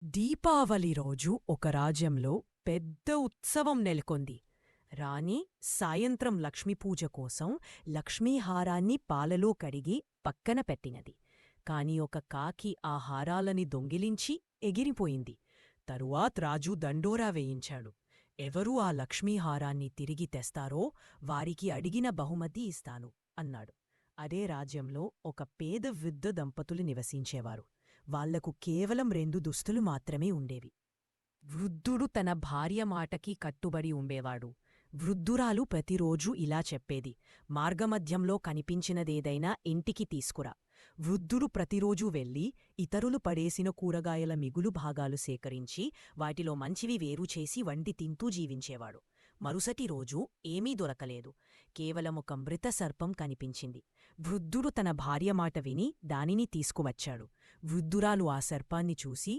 దీపావళి రోజు ఒక రాజ్యంలో పెద్ద ఉత్సవం నెలకొంది. రాణి సాయంత్రం లక్ష్మీపూజ కోసం లక్ష్మీహారాన్ని పాలలో కడిగి పక్కన పెట్టినది. కాని ఒక కాకి ఆ హారాలని దొంగిలించి ఎగిరిపోయింది. తరువాత్ రాజు దండోరా వేయించాడు. ఎవరు ఆ లక్ష్మీహారాన్ని తిరిగి తెస్తారో వారికి అడిగిన బహుమతి ఇస్తాను అన్నాడు. అదే రాజ్యంలో ఒక పేద వృద్ధ దంపతులు నివసించేవారు. వాళ్లకు కేవలం 2 దుస్తులు మాత్రమే ఉండేవి. వృద్ధుడు తన భార్య మాటకి కట్టుబడి ఉండేవాడు. వృద్ధురాలు ప్రతిరోజూ ఇలా చెప్పేది, మార్గమధ్యంలో కనిపించినదేదైనా ఇంటికి తీసుకురా. వృద్ధుడు ప్రతిరోజూ వెళ్ళి ఇతరులు పడేసిన కూరగాయల మిగులు భాగాలు సేకరించి వాటిలో మంచివి వేరుచేసి వండి తింటూ జీవించేవాడు. మరుసటి రోజు ఏమీ దొరకలేదు. కేవలం ఒక మృత సర్పం కనిపించింది. వృద్ధుడు తన భార్య మాట విని దానిని తీసుకువచ్చాడు. వృద్ధురాలు ఆ సర్పాన్ని చూసి